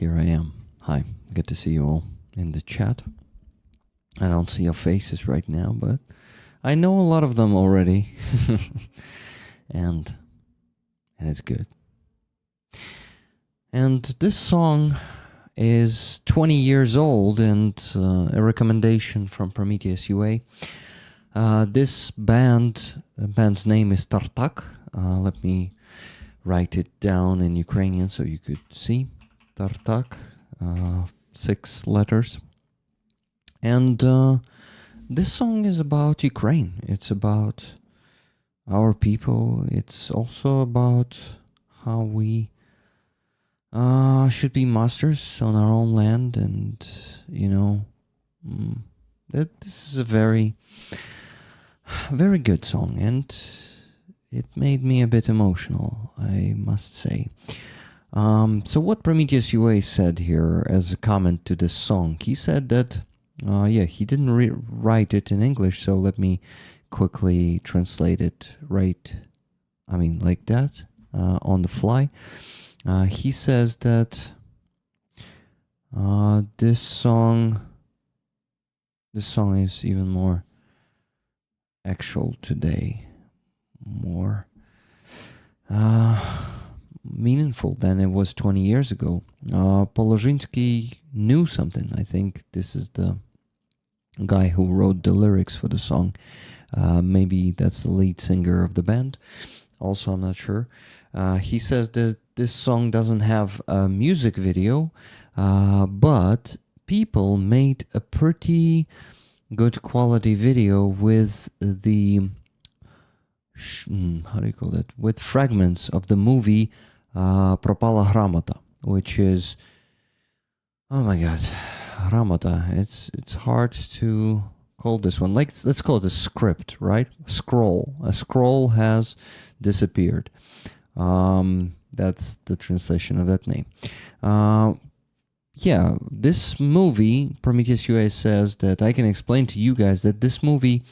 here I am. Hi, good to see you all in the chat. I don't see your faces right now, but I know a lot of them already. and it's good. And this song is 20 years old and a recommendation from Prometheus UA. This band's name is Tartak. Let me write it down in Ukrainian so you could see. Tartak, 6 letters. And this song is about Ukraine. It's about our people. It's also about how we should be masters on our own land. And, you know, this is a very, very good song. And it made me a bit emotional, I must say. So what Prometheus UA said here as a comment to this song, he said that, he didn't write it in English, so let me quickly translate it like that, on the fly. He says that this song is even more actual today, more meaningful than it was 20 years ago. Polozhinsky knew something. I think this is the guy who wrote the lyrics for the song. Maybe that's the lead singer of the band. Also, I'm not sure. He says that this song doesn't have a music video, but people made a pretty good quality video with the with fragments of the movie Propala Gramota, which is, oh my god, Gramota. It's hard to call this one. Let's call it a script, right? Scroll. A scroll has disappeared. That's the translation of that name. This movie, Prometheus UA says that I can explain to you guys that this movie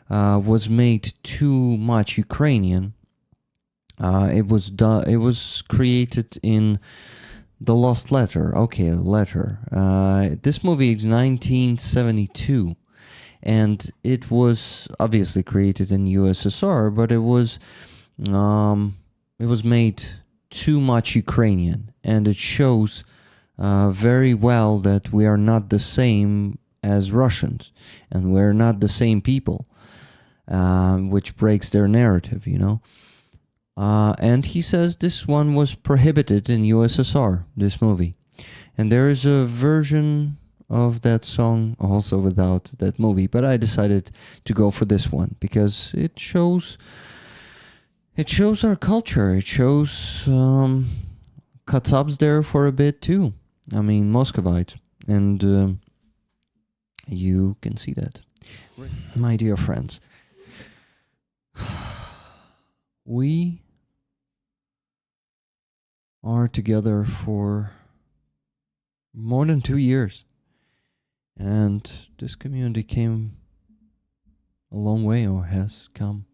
was made too much Ukrainian. It was created in The Lost Letter. Okay, Letter. This movie is 1972, and it was obviously created in USSR, but it was made too much Ukrainian, and it shows very well that we are not the same as Russians, and we're not the same people, which breaks their narrative, you know. And he says this one was prohibited in USSR, this movie. And there is a version of that song also without that movie, but I decided to go for this one because it shows our culture. It shows Katsab's there for a bit too. I mean, Muscovite. And you can see that. My dear friends, we are together for more than 2 years. And this community came a long way, or has come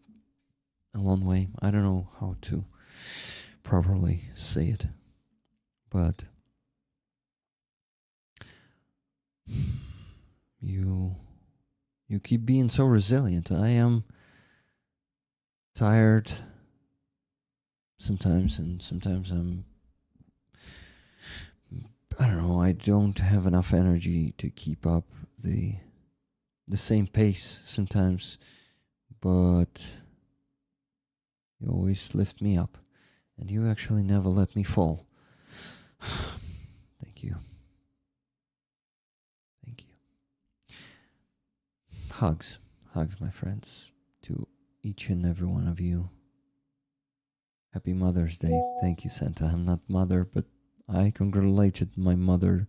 a long way. I don't know how to properly say it, but you keep being so resilient. I am tired sometimes, and sometimes I don't know, I don't have enough energy to keep up the same pace sometimes, but you always lift me up, and you actually never let me fall. Thank you. Thank you. Hugs, my friends, to each and every one of you. Happy Mother's Day. Thank you, Santa. I'm not mother, but I congratulated my mother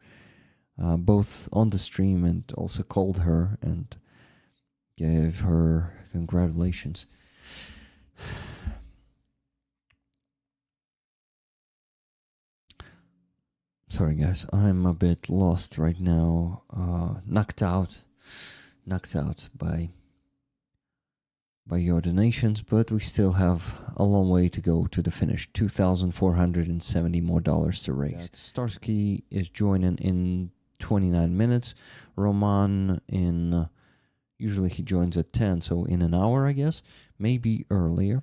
both on the stream and also called her and gave her congratulations. Sorry guys, I'm a bit lost right now, knocked out by by your donations, but we still have a long way to go to the finish. $2,470 more to raise. Starsky is joining in 29 minutes. Roman in usually he joins at 10, so in an hour, I guess, maybe earlier.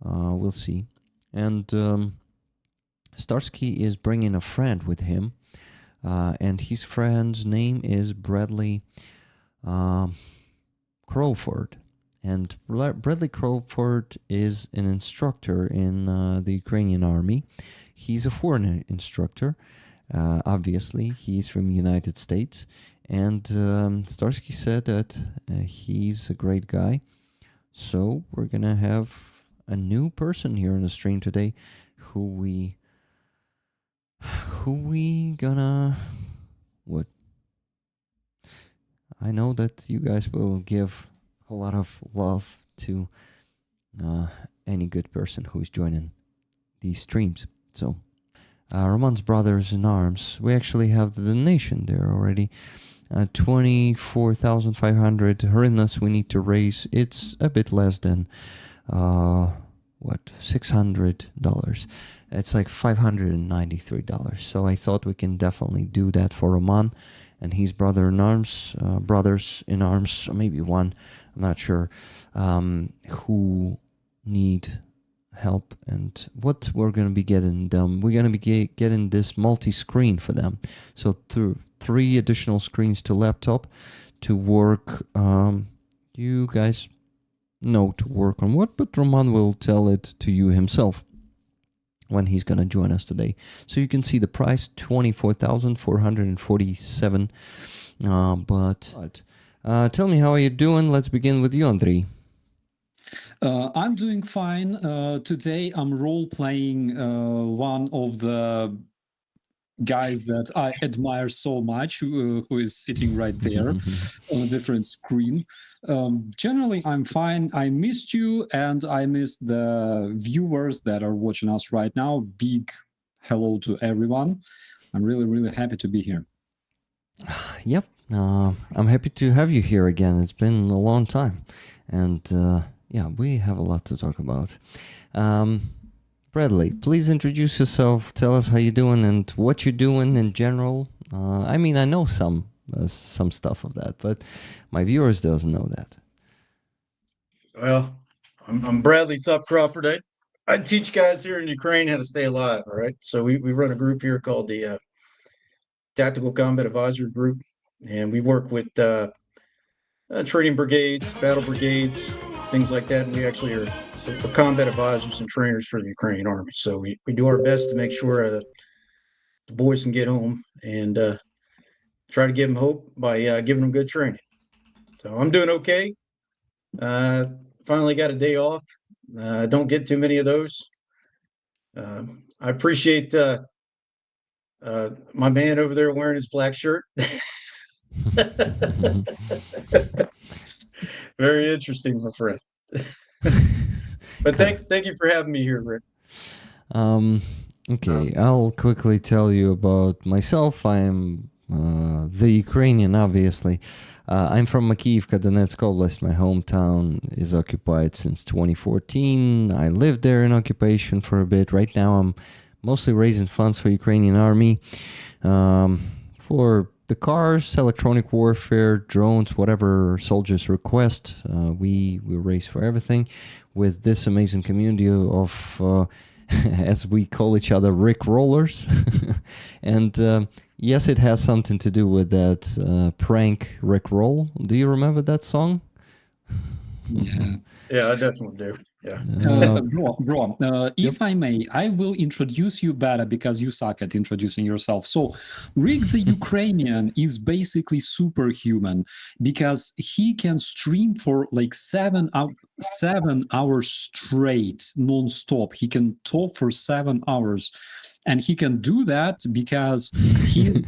We'll see. And Starsky is bringing a friend with him, and his friend's name is Bradley Crawford. And Bradley Crawford is an instructor in the Ukrainian army. He's a foreign instructor. Obviously, he's from the United States. And Starsky said that he's a great guy. So we're going to have a new person here on the stream today who we gonna... What? I know that you guys will give a lot of love to any good person who is joining these streams. So, Roman's brothers in arms. We actually have the donation there already. 24,500 hryvnias we need to raise. It's a bit less than $600. It's like $593. So I thought we can definitely do that for Roman and his brothers in arms, maybe one, I'm not sure, who need help. And what we're going to be getting them, we're going to be getting this multi-screen for them. So through 3 additional screens to laptop to work. You guys know to work on what, but Roman will tell it to you himself when he's going to join us today. So you can see the price, 24,447. But tell me, how are you doing? Let's begin with you, Andrei. I'm doing fine. Today I'm role-playing one of the guys that I admire so much, who is sitting right there on a different screen. Generally, I'm fine. I missed you, and I missed the viewers that are watching us right now. Big hello to everyone. I'm really, really happy to be here. Yep. I'm happy to have you here again. It's been a long time. And yeah, we have a lot to talk about. Bradley, please introduce yourself. Tell us how you're doing and what you're doing in general. I mean, I know some stuff of that, but my viewers doesn't know that. Well, I'm Bradley Crawford. I teach guys here in Ukraine how to stay alive. All right, so we run a group here called the Tactical Combat Advisory Group, and we work with training brigades, battle brigades, things like that. And we actually are combat advisors and trainers for the Ukrainian Army. So we do our best to make sure the boys can get home and try to give them hope by giving them good training. So I'm doing okay. Finally got a day off. Don't get too many of those. I appreciate my man over there wearing his black shirt. Very interesting, my friend. But thank you for having me here, Rick. Okay, I'll quickly tell you about myself. I'm the Ukrainian, obviously. I'm from Makiyivka, Donetsk Oblast. My hometown is occupied since 2014. I lived there in occupation for a bit. Right now, I'm mostly raising funds for Ukrainian army, for the cars, electronic warfare, drones, whatever soldiers request. We raise for everything with this amazing community of, as we call each other, Rick Rollers. And yes, it has something to do with that prank Rick Roll. Do you remember that song? Yeah, I definitely do. Yeah. Bro, if I may, I will introduce you better because you suck at introducing yourself. So, Rick the Ukrainian is basically superhuman because he can stream for like 7 hours straight, non-stop. He can talk for 7 hours. And he can do that because he's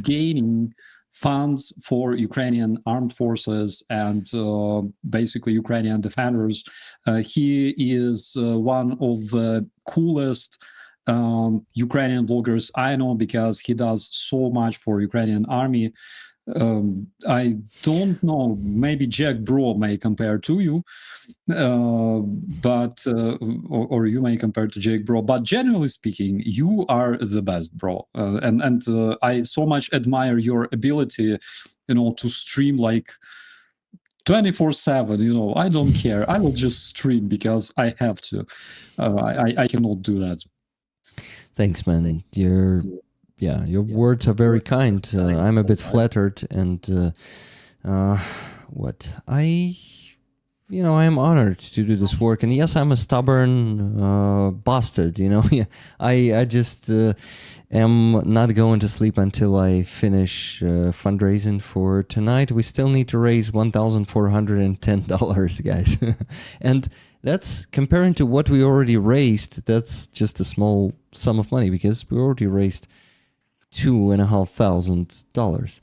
gaining funds for Ukrainian armed forces and basically Ukrainian defenders. He is one of the coolest Ukrainian bloggers I know because he does so much for Ukrainian army. I don't know. Maybe Jack Bro may compare to you, but or you may compare to Jake Bro. But generally speaking, you are the best, bro. And I so much admire your ability, to stream like 24/7. I don't care. I will just stream because I have to. I cannot do that. Thanks, man. Your words are very kind. I'm a bit flattered, and I am honored to do this work. And yes, I'm a stubborn bastard. I just am not going to sleep until I finish fundraising for tonight. We still need to raise $1,410, guys, and that's comparing to what we already raised. That's just a small sum of money because we already raised $2,500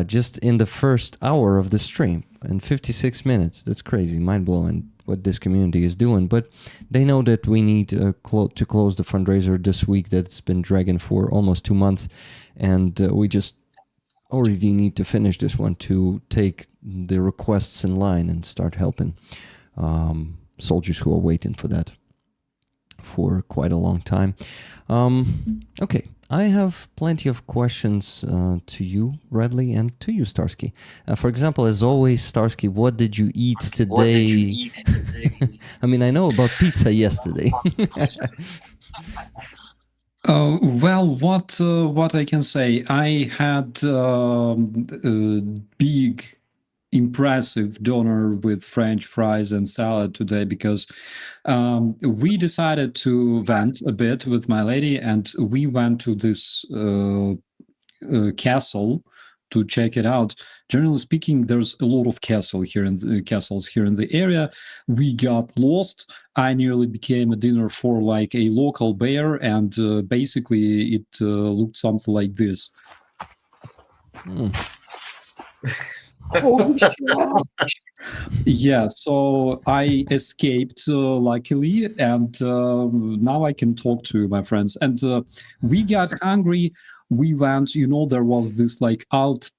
just in the first hour of the stream in 56 minutes. That's crazy, mind-blowing what this community is doing. But they know that we need to close the fundraiser this week that's been dragging for almost 2 months, and we just already need to finish this one to take the requests in line and start helping soldiers who are waiting for that for quite a long time. Okay, I have plenty of questions to you, Bradley, and to you, Starsky. For example, as always, Starsky, what did you eat today? I mean, I know about pizza yesterday. Well, what I can say, I had a big, impressive dinner with French fries and salad today because we decided to vent a bit with my lady, and we went to this castle to check it out. Generally speaking, there's a lot of castles here in the area. We got lost. I nearly became a dinner for like a local bear, and basically it looked something like this. Holy shit. Yeah, so I escaped luckily, and now I can talk to my friends. And we got hungry. We went, there was this like Altstadt,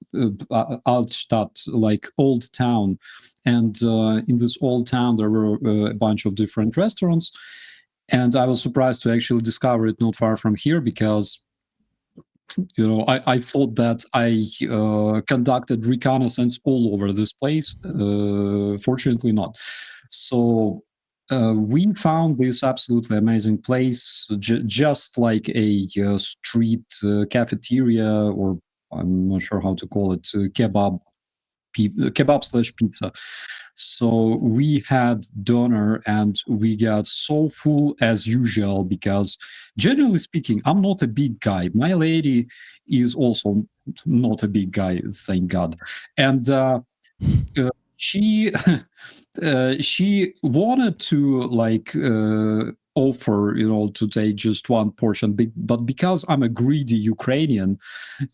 like old town. And in this old town, there were a bunch of different restaurants. And I was surprised to actually discover it not far from here because I thought that I conducted reconnaissance all over this place. Fortunately not. So we found this absolutely amazing place, just like a street cafeteria, or I'm not sure how to call it, kebab/pizza. So we had dinner and we got so full as usual because, generally speaking, I'm not a big guy. My lady is also not a big guy, thank God. And she she wanted to like offer to take just one portion, but because I'm a greedy Ukrainian,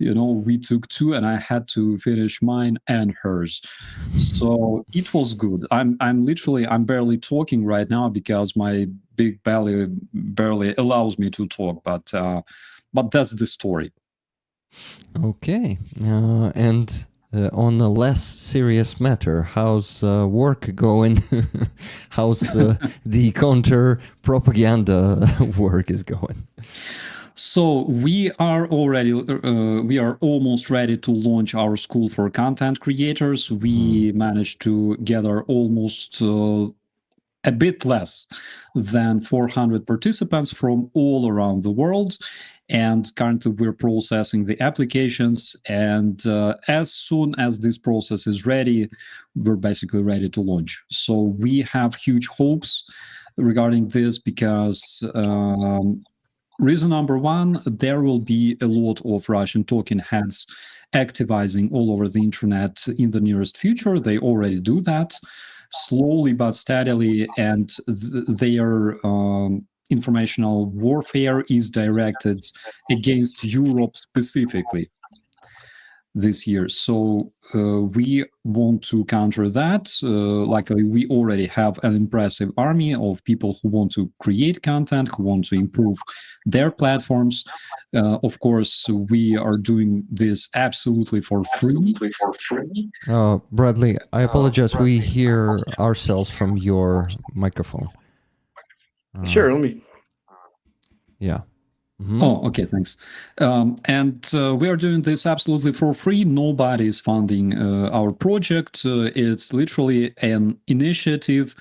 we took two, and I had to finish mine and hers. So it was good. I'm barely talking right now because my big belly barely allows me to talk, but that's the story. Okay, and on a less serious matter, how's work going? How's the counter-propaganda work is going? So we are almost ready to launch our school for content creators. We managed to gather almost a bit less than 400 participants from all around the world. And currently we're processing the applications. And as soon as this process is ready, we're basically ready to launch. So we have huge hopes regarding this because reason number one, there will be a lot of Russian talking heads activizing all over the internet in the nearest future. They already do that slowly but steadily, and their informational warfare is directed against Europe specifically. this year. So we want to counter that. Luckily, we already have an impressive army of people who want to create content, who want to improve their platforms. Of course, we are doing this absolutely for free. Bradley, I apologize. We hear ourselves from your microphone. Sure, let me. Yeah. Mm-hmm. Oh, okay, thanks. And we are doing this absolutely for free. Nobody is funding our project. It's literally an initiative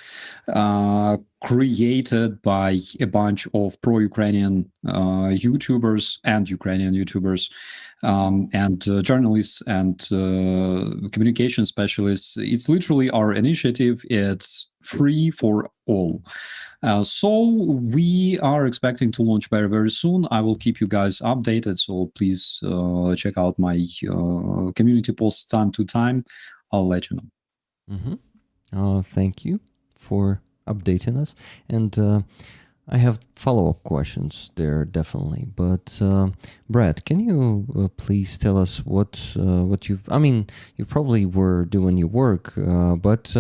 created by a bunch of pro-Ukrainian YouTubers and Ukrainian YouTubers and journalists and communication specialists. It's literally our initiative. It's free for all. So we are expecting to launch very, very soon. I will keep you guys updated. So please check out my community posts time to time. I'll let you know. Mm-hmm. Thank you for updating us. And I have follow-up questions there, definitely. But Brad, can you please tell us what you've... I mean, you probably were doing your work, but...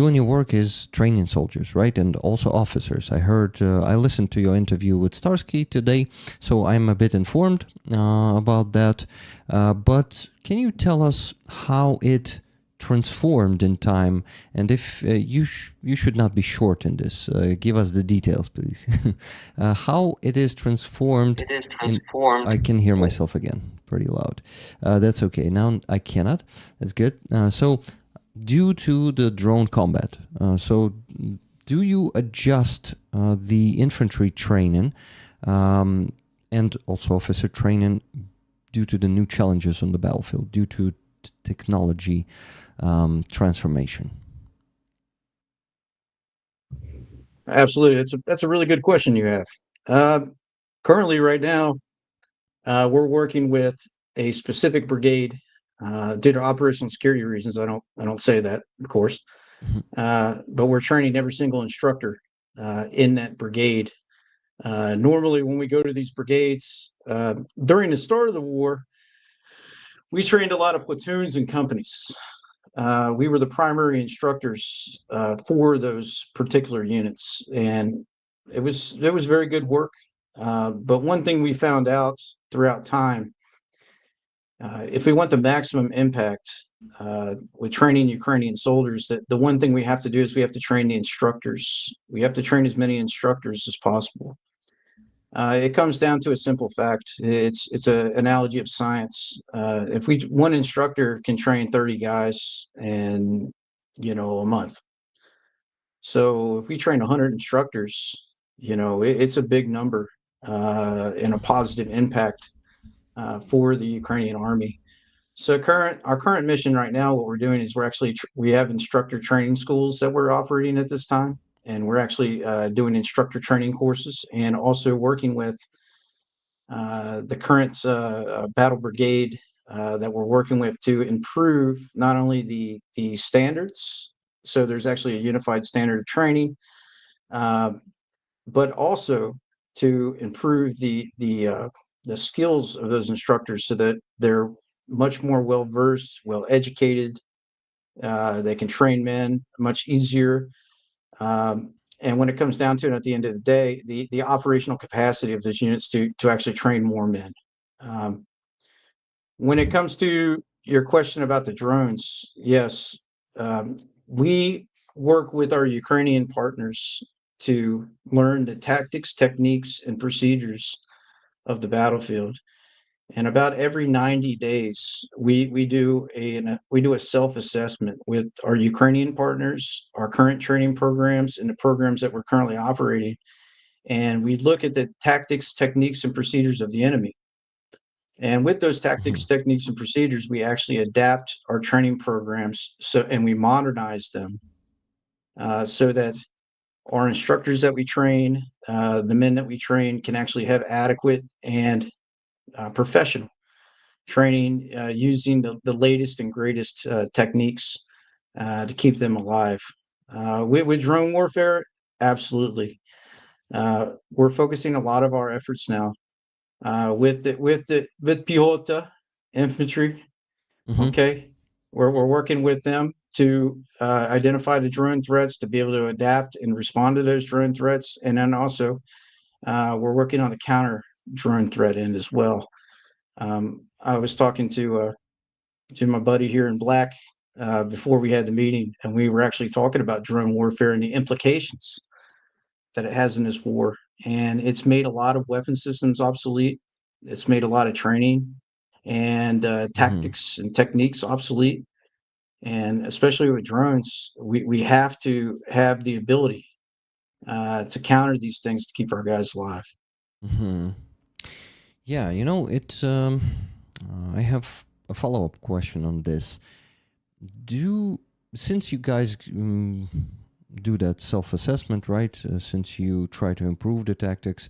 doing your work is training soldiers, right? And also officers. I heard, I listened to your interview with Starsky today, so I'm a bit informed about that. But can you tell us how it transformed in time? And if you should not be short in this, give us the details, please. How it is transformed. I can hear myself again, pretty loud. That's okay. Now I cannot. That's good. So due to the drone combat, so do you adjust the infantry training and also officer training due to the new challenges on the battlefield, due to technology transformation? Absolutely, that's a really good question you have. Currently, right now, we're working with a specific brigade. Due to operational security reasons, I don't say that, of course. But we're training every single instructor in that brigade. Normally, when we go to these brigades, during the start of the war, we trained a lot of platoons and companies. We were the primary instructors for those particular units, and it was very good work. But one thing we found out throughout time, if we want the maximum impact with training Ukrainian soldiers, that the one thing we have to do is we have to train the instructors. We have to train as many instructors as possible. It comes down to a simple fact. It's an analogy of science. If one instructor can train 30 guys in a month, so if we train 100 instructors, it's a big number and a positive impact for the Ukrainian army. So our current mission right now, what we're doing is we have instructor training schools that we're operating at this time, and we're actually doing instructor training courses and also working with the current battle brigade that we're working with to improve not only the standards, so there's actually a unified standard of training, but also to improve the skills of those instructors so that they're much more well-versed, well-educated. They can train men much easier. And when it comes down to it, at the end of the day, the operational capacity of those units to actually train more men. When it comes to your question about the drones, yes, we work with our Ukrainian partners to learn the tactics, techniques, and procedures of the battlefield. And about every 90 days, we do a self-assessment with our Ukrainian partners, our current training programs, and the programs that we're currently operating. And we look at the tactics, techniques, and procedures of the enemy. And with those tactics, techniques, and procedures, we actually adapt our training programs and we modernize them so that our instructors that we train, the men that we train, can actually have adequate and professional training using the latest and greatest techniques to keep them alive. With drone warfare, absolutely. We're focusing a lot of our efforts now with Pihota infantry. Mhm. Okay, we're working with them to identify the drone threats, to be able to adapt and respond to those drone threats, and then also we're working on a counter drone threat end as well. I was talking to my buddy here in Black before we had the meeting, and we were actually talking about drone warfare and the implications that it has in this war. And it's made a lot of weapon systems obsolete. It's made a lot of training and tactics and techniques obsolete. And especially with drones, we have to have the ability to counter these things to keep our guys alive. Hmm. Yeah, you know, I have a follow-up question on this. Since you guys do that self-assessment, right? Since you try to improve the tactics,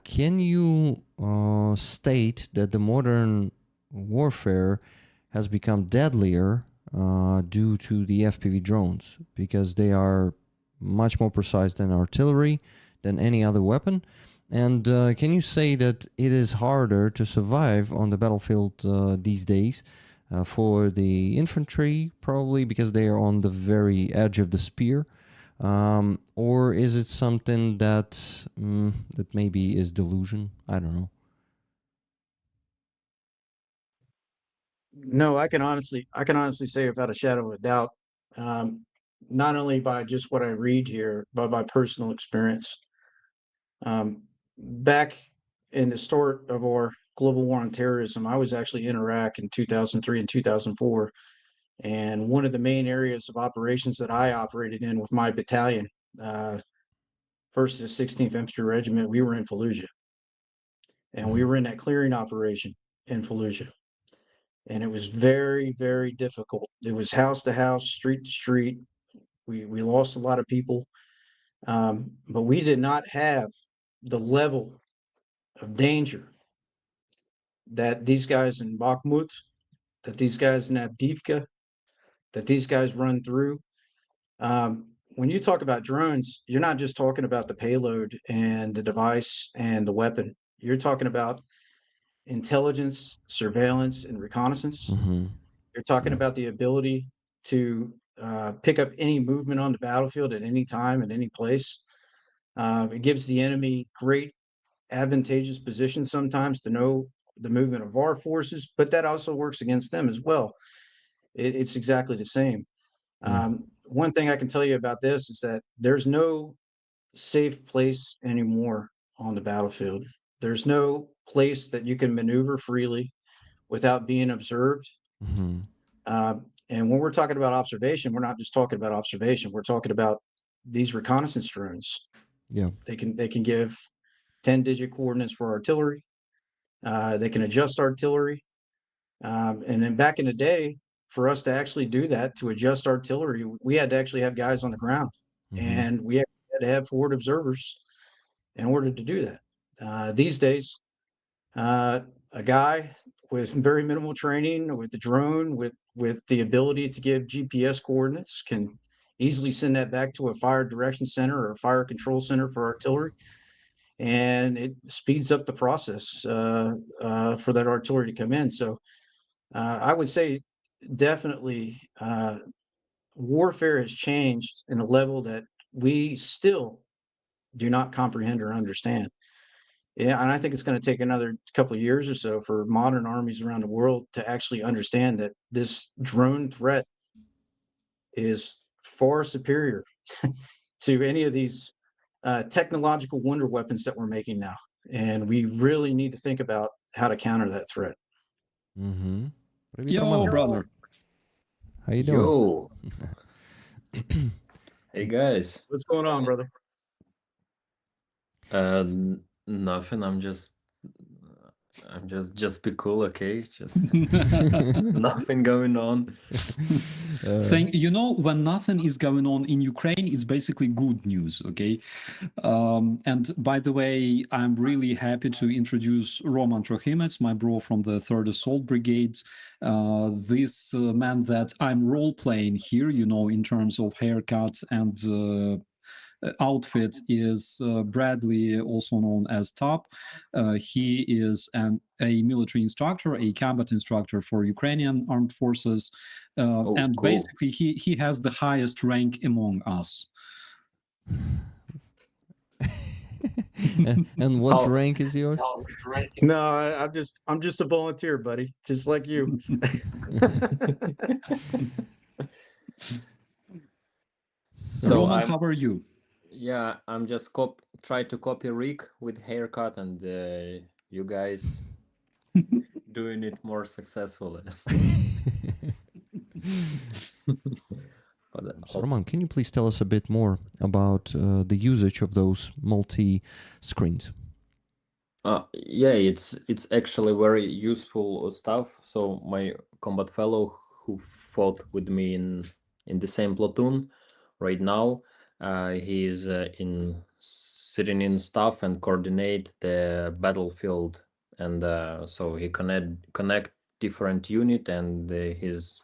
can you state that the modern warfare has become deadlier due to the FPV drones because they are much more precise than artillery, than any other weapon? And can you say that it is harder to survive on the battlefield these days for the infantry, probably because they are on the very edge of the spear? Or is it something that that maybe is delusion? I don't know. No, I can honestly say without a shadow of a doubt, um, not only by just what I read here, but by personal experience. Back in the start of our global war on terrorism, I was actually in Iraq in 2003 and 2004. And one of the main areas of operations that I operated in with my battalion, uh, 1st to 16th Infantry Regiment, we were in Fallujah. And we were in that clearing operation in Fallujah. And it was very, very difficult. It was house to house, street to street. We lost a lot of people, but we did not have the level of danger that these guys in Bakhmut, that these guys in Avdiivka, that these guys run through. When you talk about drones, you're not just talking about the payload and the device and the weapon. You're talking about intelligence, surveillance, and reconnaissance. Mm-hmm. You're talking Yeah. about the ability to pick up any movement on the battlefield at any time, at any place. It gives the enemy great advantageous position sometimes to know the movement of our forces, but that also works against them as well. It's exactly the same. Yeah. One thing I can tell you about this is that there's no safe place anymore on the battlefield. There's no place that you can maneuver freely without being observed. Mm-hmm. And when we're talking about observation, we're not just talking about observation. We're talking about these reconnaissance drones. Yeah. They can give 10-digit coordinates for artillery. They can adjust artillery. And then back in the day, for us to actually do that, to adjust artillery, we had to actually have guys on the ground, Mm-hmm. and we had to have forward observers in order to do that. These days, a guy with very minimal training, with the drone, with the ability to give GPS coordinates, can easily send that back to a fire direction center or a fire control center for artillery, and it speeds up the process for that artillery to come in. So I would say definitely warfare has changed in a level that we still do not comprehend or understand. Yeah, and I think it's going to take another couple of years or so for modern armies around the world to actually understand that this drone threat is far superior to any of these technological wonder weapons that we're making now. And we really need to think about how to counter that threat. Mm-hmm. Привіт, Yo, Роман. brother. How you doing? Yo, hey guys. What's going on, brother? Nothing. I'm just be cool, okay? Just nothing going on. When nothing is going on in Ukraine, it's basically good news, okay? And by the way, I'm really happy to introduce Roman Trohimets, my bro from the 3rd Assault Brigades. This man that I'm role playing here, in terms of haircuts and outfit is Bradley, also known as Top. He is a military instructor, a combat instructor for Ukrainian armed forces, and cool. basically he has the highest rank among us. And what How- rank is yours? No, I'm just a volunteer, buddy, just like you. So Roman, I'm- how are you? Yeah, I'm just try to copy Rick with haircut, and you guys doing it more successfully. So Roman, can you please tell us a bit more about the usage of those multi-screens? Yeah, it's actually very useful stuff. So my combat fellow who fought with me in the same platoon right now, he is in sitting in staff and coordinate the battlefield, and so he connect different unit, and his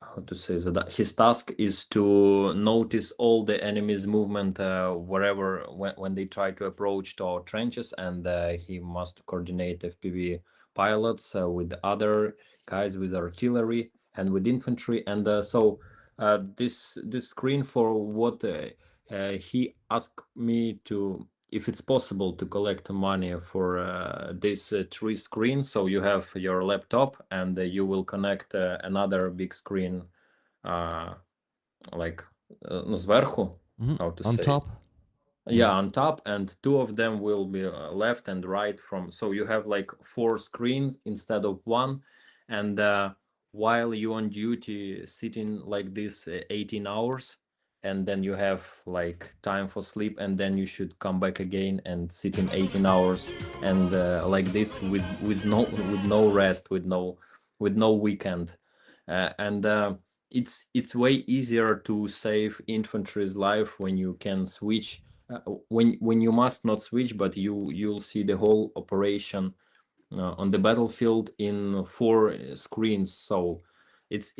how to say that his task is to notice all the enemy's movement wherever when they try to approach to our trenches, and he must coordinate FPV pilots with other guys with artillery and with infantry, and so this screen for what he asked me to, if it's possible, to collect money for this 3 screens. So you have your laptop, and you will connect another big screen, like зверху, how to On say? top? Yeah, on top, and 2 of them will be left and right from. So you have like 4 screens instead of 1, and while you on duty, sitting like this 18 hours, and then you have like time for sleep, and then you should come back again and sit in 18 hours, and like this with no rest, with no weekend, and it's way easier to save infantry's life when you can switch. When you must not switch, but you'll see the whole operation on the battlefield in 4 screens. So it's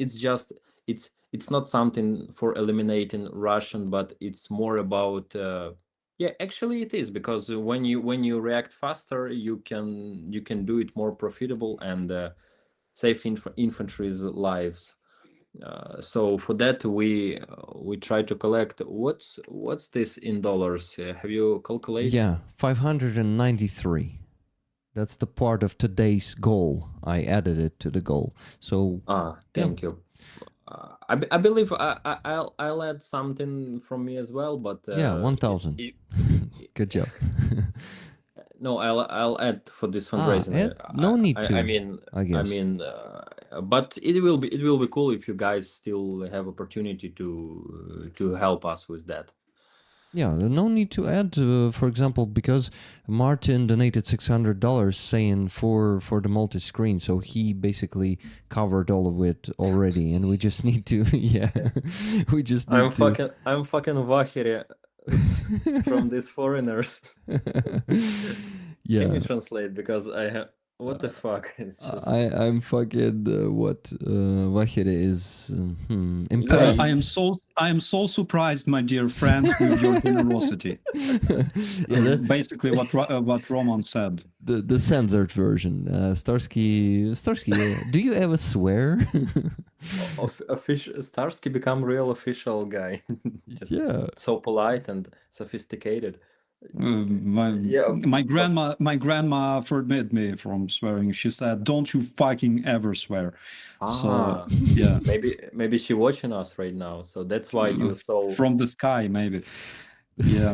not something for eliminating Russian, but it's more about yeah, actually it is, because when you react faster, you can do it more profitable and save infantry's lives. So for that we try to collect. What's this in dollars? Have you calculated? Yeah, 593. That's the part of today's goal. I added it to the goal. So Thank you. I believe I'll add something from me as well, but yeah, 1,000. Good job. No, I'll add for this fundraising. Ed? No need to, I mean, I guess. but it will be cool if you guys still have opportunity to help us with that. Yeah, no need to add, for example, because Martin donated $600 saying for the multi-screen, so he basically covered all of it already, and we just need to, yeah, we just need I'm fucking Vahiri from these foreigners. Yeah. Can you translate, because I have what the fuck? It's just... I'm fucking what Vahiri is impressed. I am so surprised, my dear friends, with your generosity. Yeah, Basically, what Roman said. The censored version. Starsky, do you ever swear? Starsky become real official guy. Yeah, so polite and sophisticated. My grandma forbid me from swearing. She said, "Don't you fucking ever swear." So yeah, maybe she watching us right now, so that's why you so from the sky, maybe. Yeah.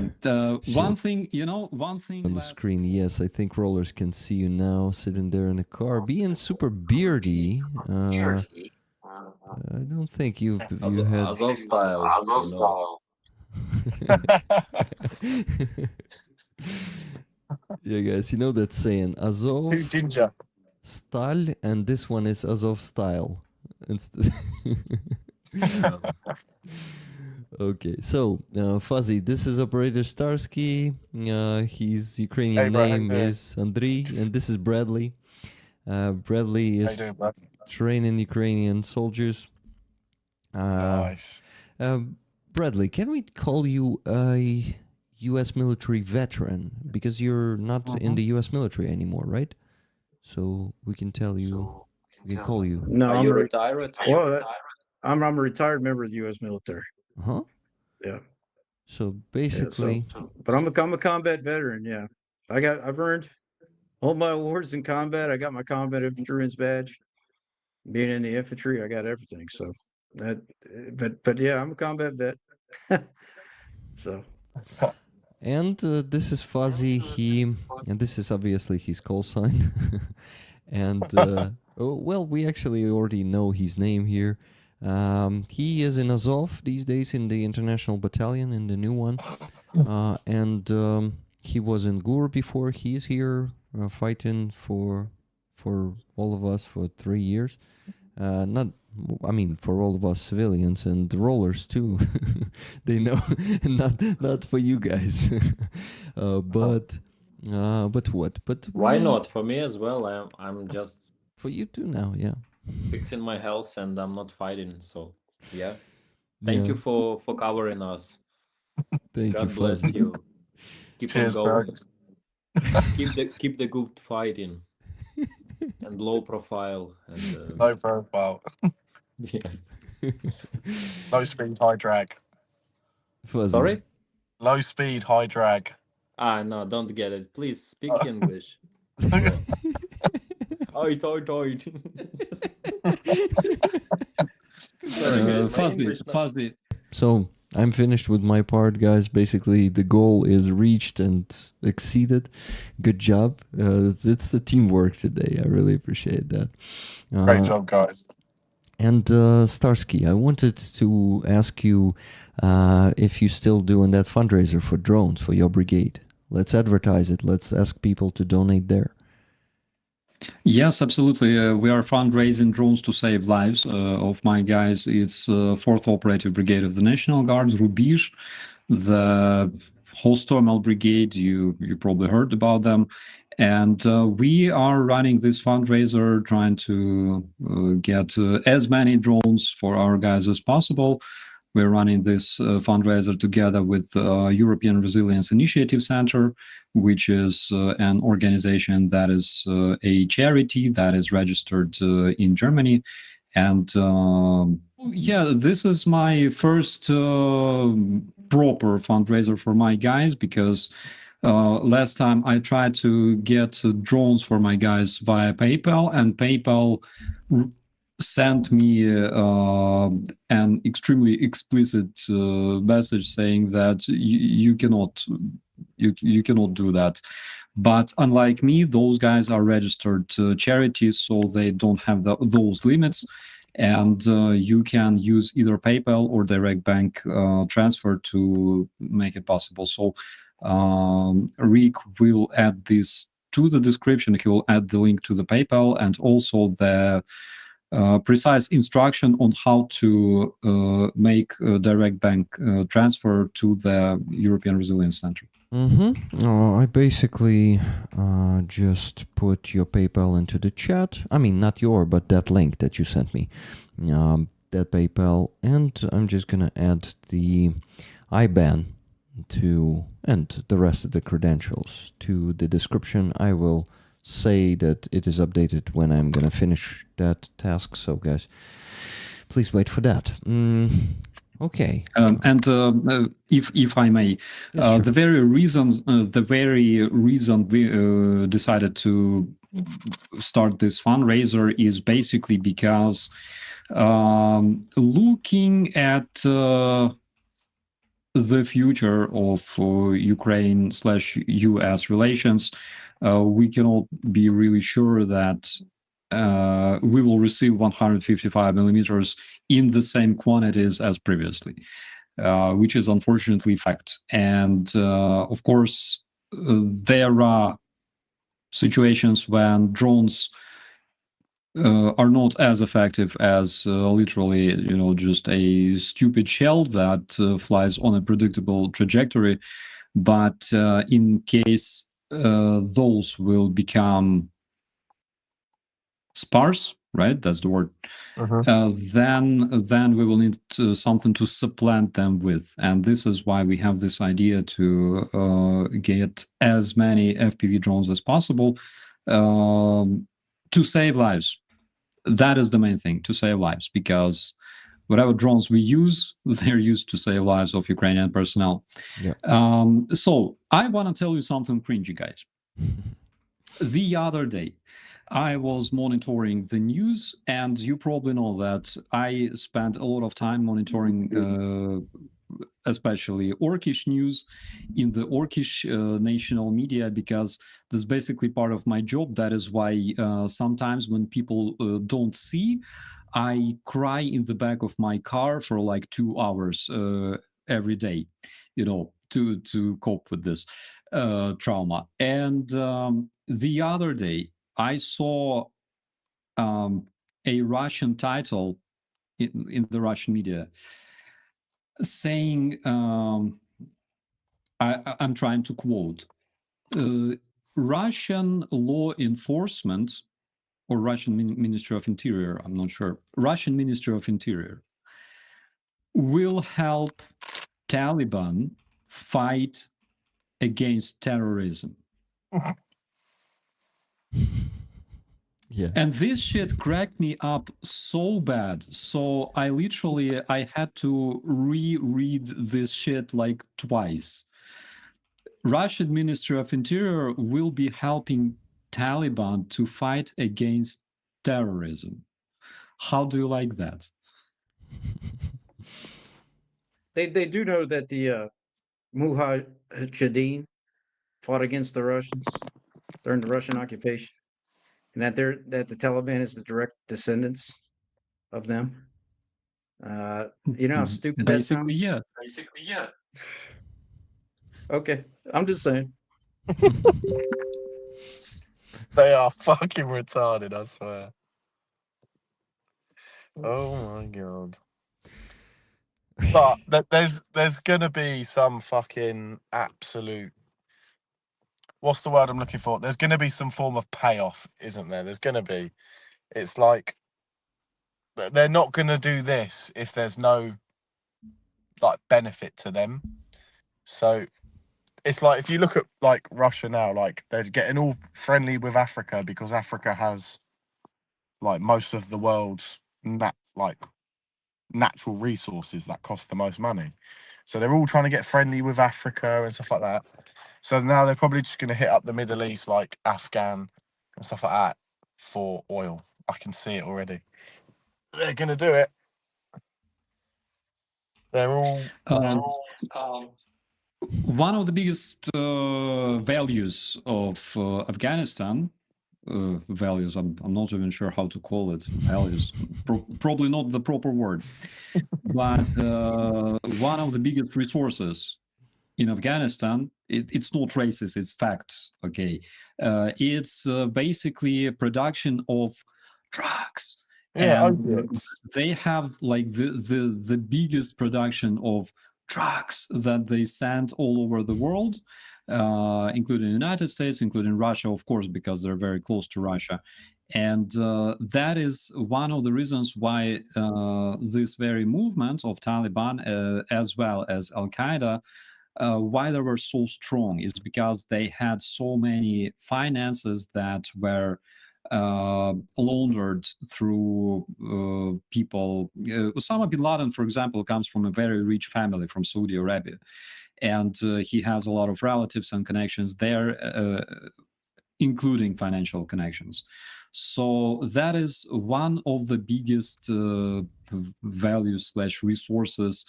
One thing on the screen. Yes, I think rollers can see you now, sitting there in the car, being super beardy. I don't think you had Azov style. Yeah, guys, you know that saying, Azov Too ginger. Stal, and this one is Azov style. Okay, so Fuzzy, this is Operator Starsky. His Ukrainian name is Andriy, and this is Bradley. Bradley is training Ukrainian soldiers. Nice. Bradley, can we call you a U.S. military veteran? Because you're not in the U.S. military anymore, right? So we can tell you, we can call you. No, Are you retired? I'm a retired member of the U.S. military. Huh? Yeah. So Yeah. basically, But I'm a combat veteran. Yeah. I've earned all my awards in combat. I got my combat infantryman's badge. Being in the infantry, I got everything. So that, but yeah, I'm a combat vet. So and this is Fuzzy. And this is obviously his call sign. And well, we actually already know his name here. He is in Azov these days in the International Battalion, in the new one. And he was in Gur before. He's here fighting for all of us for 3 years. Not, I mean, for all of us civilians and the rollers too. They know, not for you guys. But what? But Why not? For me as well. I'm just for you too now, yeah. fixing my health and I'm not fighting. So yeah. Thank Yeah. you for covering us. Thank you, God bless Fuzzy. you. Keep Cheers, on bro. going. Keep the good fighting and low profile and Low profile, yes. low speed, high drag. Fuzzy. Sorry? Low speed, high drag. Ah, no, don't get it. Please speak English. Bro. Oi. Sorry, guys. My English not- Fuzzy. So I'm finished with my part, guys. Basically, the goal is reached and exceeded. Good job. It's the teamwork today. I really appreciate that. Great job, guys. And Starsky, I wanted to ask you if you're still doing that fundraiser for drones for your brigade. Let's advertise it. Let's ask people to donate there. Yes, absolutely. We are fundraising drones to save lives of my guys. It's 4th Operative Brigade of the National Guard, Rubizh, the Hostomel Brigade. You probably heard about them. And we are running this fundraiser, trying to get as many drones for our guys as possible. We're running this fundraiser together with European Resilience Initiative Center, which is an organization that is a charity that is registered in Germany. And yeah, this is my first proper fundraiser for my guys, because last time I tried to get drones for my guys via PayPal, and PayPal sent me an extremely explicit message saying that you cannot do that. But unlike me, those guys are registered charities, so they don't have those limits, and you can use either PayPal or direct bank transfer to make it possible. So Rick will add this to the description. He will add the link to the PayPal and also the precise instruction on how to make a direct bank transfer to the European Resilience Center. I basically just put your PayPal into the chat. I mean, not your, but that link that you sent me. That PayPal, and I'm just gonna add the IBAN and the rest of the credentials to the description. I will say that it is updated when I'm gonna finish that task. So guys, please wait for that. Okay. And if I may, Yes, sure. the very reason we decided to start this fundraiser is basically because looking at the future of Ukraine/US relations, we cannot be really sure that we will receive 155 millimeters in the same quantities as previously, which is unfortunately a fact. And of course, there are situations when drones are not as effective as literally, just a stupid shell that flies on a predictable trajectory. But in case those will become sparse right? That's the word. Mhm. Then we will need something to supplant them with, and this is why we have this idea to get as many FPV drones as possible to save lives. That is the main thing, to save lives, because whatever drones we use, they're used to save lives of Ukrainian personnel. Yeah. So I want to tell you something cringy, guys. The other day, I was monitoring the news, and you probably know that I spent a lot of time monitoring, especially Orcish news in the Orcish national media, because this is basically part of my job. That is why sometimes when people don't see, I cry in the back of my car for like 2 hours every day, to cope with this trauma. And the other day, I saw a Russian title in the Russian media saying, I'm trying to quote, Russian law enforcement or Russian Ministry of Interior, I'm not sure, Russian Ministry of Interior will help Taliban fight against terrorism. Yeah. And this shit cracked me up so bad. So I had to reread this shit like twice. Russian Ministry of Interior will be helping Taliban to fight against terrorism. How do you like that? They do know that the Mujahideen fought against the Russians during the Russian occupation, and that the Taliban is the direct descendants of them. You know how stupid that sounds? Basically, yeah. Okay, I'm just saying. They are fucking retarded, I swear. Oh my god. But there's gonna be some fucking absolute, what's the word I'm looking for? There's gonna be some form of payoff, isn't there? There's gonna be. It's like they're not gonna do this if there's no like benefit to them. So it's like if you look at like Russia now, like they're getting all friendly with Africa because Africa has like most of the world's natural resources that cost the most money. So they're all trying to get friendly with Africa and stuff like that. So now they're probably just going to hit up the Middle East, like Afghan and stuff like that, for oil. I can see it already. They're going to do it. They're all. One of the biggest values of Afghanistan, values, I'm not even sure how to call it, values, probably not the proper word, but one of the biggest resources in Afghanistan, it's not racist, it's fact, okay? It's basically a production of drugs. Yeah, And opiates. they have like the biggest production of drugs that they send all over the world, including the United States, including Russia, of course, because they're very close to Russia. And that is one of the reasons why this very movement of Taliban, as well as Al Qaeda, why they were so strong is because they had so many finances that were laundered through people. Osama bin Laden, for example, comes from a very rich family from Saudi Arabia, and he has a lot of relatives and connections there, including financial connections. So that is one of the biggest values / resources.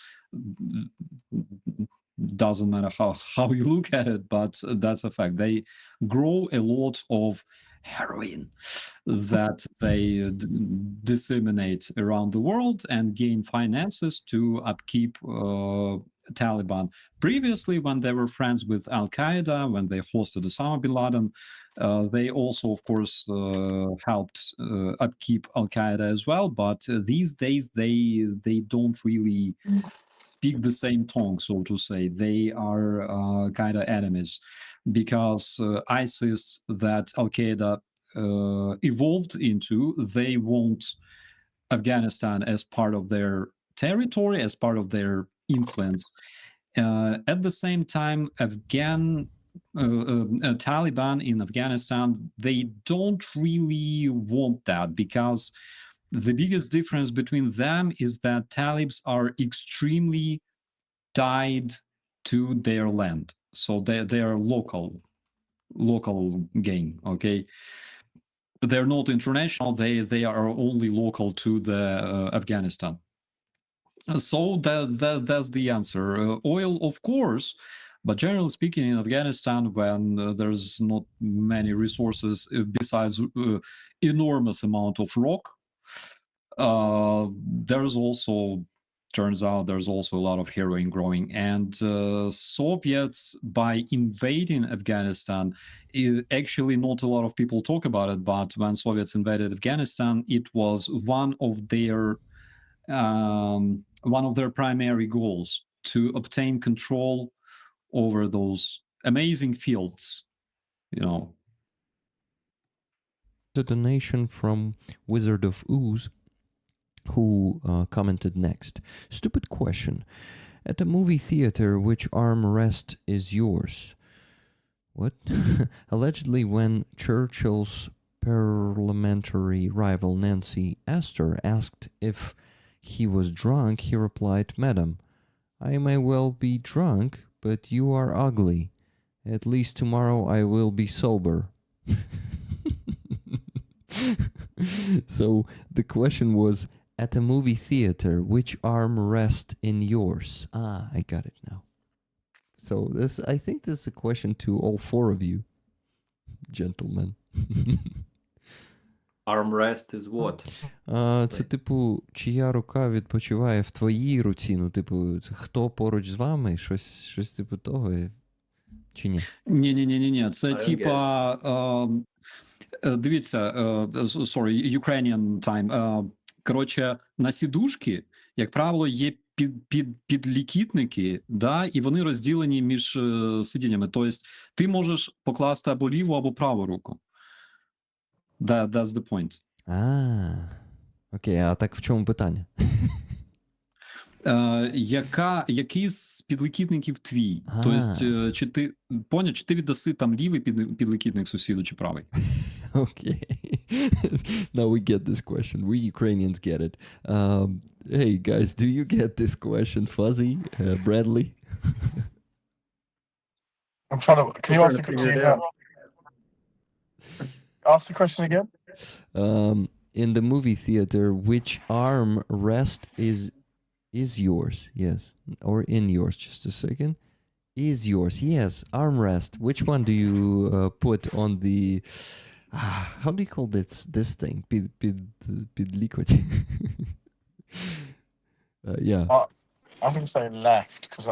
Doesn't matter how you look at it, but that's a fact. They grow a lot of heroin that they disseminate around the world and gain finances to upkeep Taliban. Previously, when they were friends with Al Qaeda, when they hosted Osama bin Laden, they also, of course, helped upkeep Al Qaeda as well. But these days, they don't really speak the same tongue, so to say. They are kind of enemies because ISIS, that Al Qaeda evolved into. They want Afghanistan as part of their territory, as part of their influence. At the same time, Taliban in Afghanistan, they don't really want that, because the biggest difference between them is that Talibs are extremely tied to their land, so they are local gang. Okay, they're not international. They are only local to the Afghanistan. So that's the answer. Oil, of course, but generally speaking, in Afghanistan, when there's not many resources besides enormous amount of rock, turns out there's also a lot of heroin growing. And Soviets, by invading Afghanistan, actually not a lot of people talk about it, but when Soviets invaded Afghanistan, it was one of their primary goals to obtain control over those amazing fields, The donation from Wizard of Ooze, who commented next. Stupid question. At a movie theater, which armrest is yours? What? Allegedly, when Churchill's parliamentary rival Nancy Astor asked if he was drunk, he replied, "Madam, I may well be drunk, but you are ugly. At least tomorrow I will be sober." So the question was, at a movie theater, which armrest in yours? Ah, I got it now. So I think this is a question to all four of you, gentlemen. Armrest is what? Це, типу, чия рука відпочиває в твоїй руці, ну, типу, хто поруч з вами, щось типу того, чи ні? Ні. Це типа, дивіться, sorry, Ukrainian time. Коротше, на сідушки, як правило, є підлікітники, да, і вони розділені між сидіннями. Тобто ти можеш покласти або ліву, або праву руку. That's the point. Окей, а так в чому питання? Який з підлікітників твій? Тобто, чи ти віддаси там лівий підлікітник сусіду, чи правий? Okay. Now we get this question. We Ukrainians get it. Hey, guys, do you get this question? Fuzzy? Bradley? I'm trying to... Can you ask the question again? Ask the question again? In the movie theater, which arm rest is yours? Yes. Or in yours? Just a second. Is yours? Yes. Armrest. Which one do you put on the... how do you call this thing? Підлікоть. Yeah. I'm going to say left, because I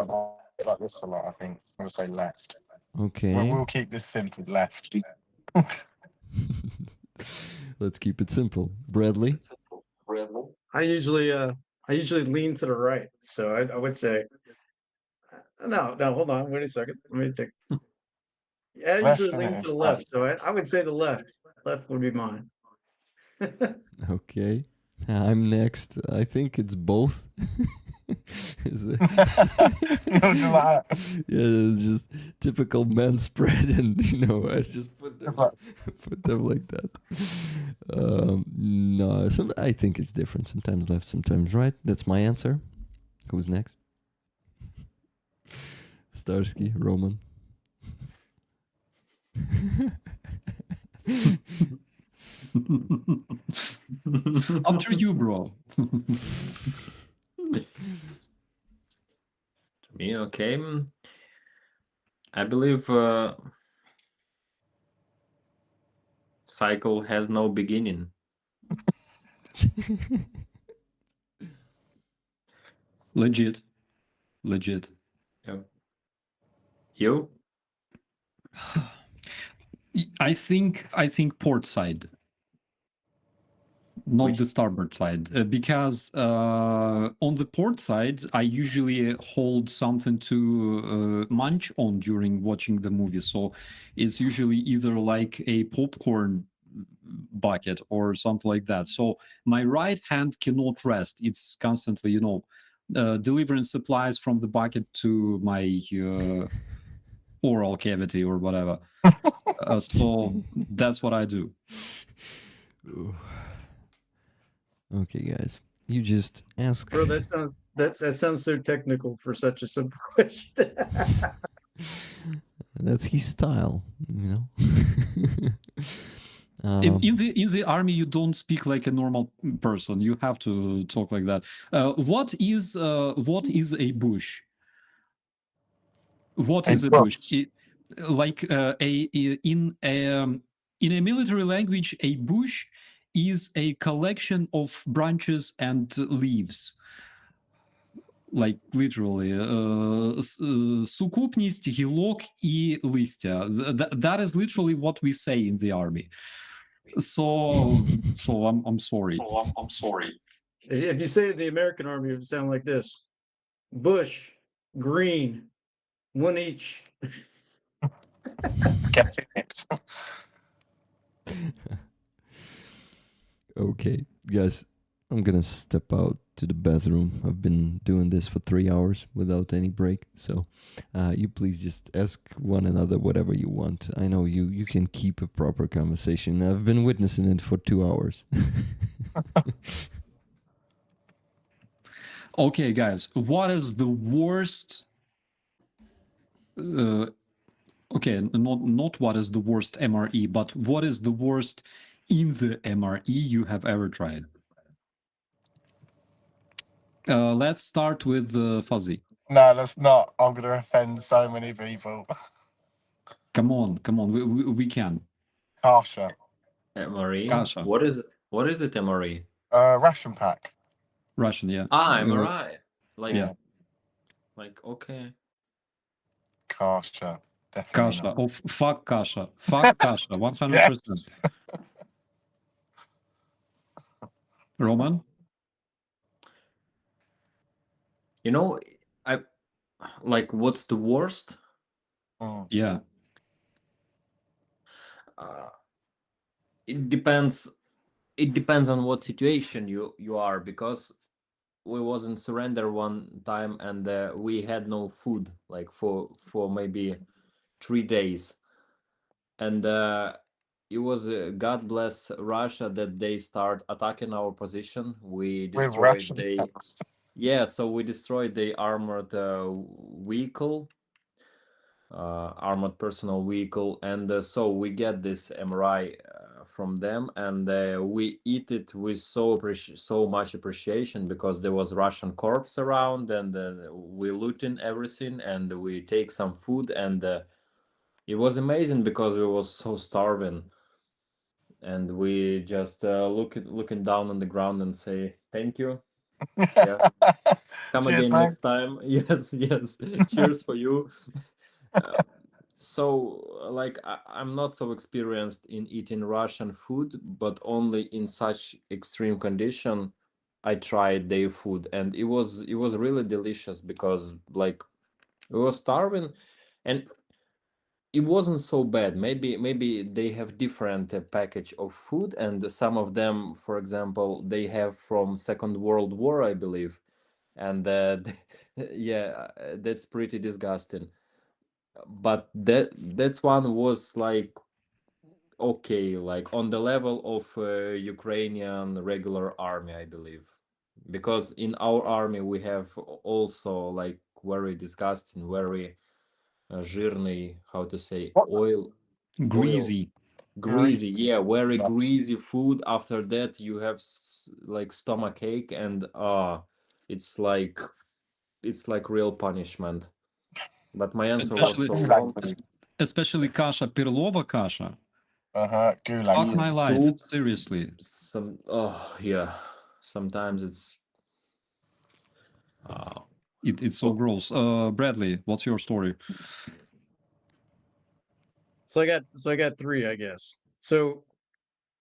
like this a lot, I think. I'm going to say left. Okay. We'll keep this simple, left. Let's keep it simple. Bradley? I usually lean to the right, so I would say no, hold on, wait a second, let me think. Yeah, I usually lean to the left, so I would say the left would be mine. Okay, I'm next. I think it's both. Is it? Yeah, it's just typical men spread, and I just put them like that. No, I think it's different. Sometimes left, sometimes right. That's my answer. Who's next? Starsky, Roman. After you, bro. To me, okay. I believe cycle has no beginning. Legit. Yeah. You? I think port side, not the starboard side, because on the port side, I usually hold something to munch on during watching the movie. So it's usually either like a popcorn bucket or something like that. So my right hand cannot rest. It's constantly, delivering supplies from the bucket to my oral cavity or whatever. So that's what I do. Okay, guys, you just ask. Bro, that sounds so technical for such a simple question. That's his style, In the army, you don't speak like a normal person. You have to talk like that. What is a bush? What is a bush? In a military language, a bush is a collection of branches and leaves. Like literally, сукупність гілок і листя. That is literally what we say in the army. So I'm sorry. I'm sorry. If you say it in the American Army, it would sound like this: bush, green, one each. Get it. Okay, guys, I'm gonna step out to the bathroom. I've been doing this for 3 hours without any break, so you please just ask one another whatever you want. I know you can keep a proper conversation. I've been witnessing it for 2 hours. Okay, guys, what is the worst? Okay, not what is the worst MRE, but what is the worst in the MRE you have ever tried? Let's start with Fuzzy. No, that's not. I'm going to offend so many people. Come on, we can. Kasha. MRE. Kasha. What is it, MRE? Ration pack. Russian, yeah. MRI. Like, Yeah. like, okay. Kasha. Definitely Kasha. not. Oh, fuck Kasha. Fuck Kasha. 100%. Yes. Roman? I like, what's the worst? Mm. Yeah. It depends. It depends on what situation you are, because we was in surrender one time and we had no food like for maybe 3 days, and it was God bless Russia that they start attacking our position. We With destroyed ration they packs. so we destroyed the armored vehicle, armored personal vehicle, and so we get this MRI from them, and we eat it with so much appreciation, because there was Russian corpse around, and we looting everything, and we take some food, and it was amazing because we was so starving, and we just looking down on the ground and say thank you. Yeah. Come Cheers, again man. next time. Yes. Cheers for you. So like I'm not so experienced in eating Russian food, but only in such extreme condition I tried their food, and it was really delicious, because like we was starving, and it wasn't so bad. Maybe they have different package of food, and some of them, for example, they have from Second World War, I believe, and yeah, that's pretty disgusting. But that's one was like okay, like on the level of Ukrainian regular army, I believe, because in our army we have also like very disgusting, very жирный, how to say, What? oil, Greasy. greasy, yeah, very Yes. greasy food. After that you have like stomach ache, and it's like real punishment. But my answer Especially- was so wrong. Especially kasha, Perlova kasha. Gulag. Fuck my life. Soup. Seriously. Yeah, sometimes it's It's so gross. Bradley, what's your story? So I got three, I guess. So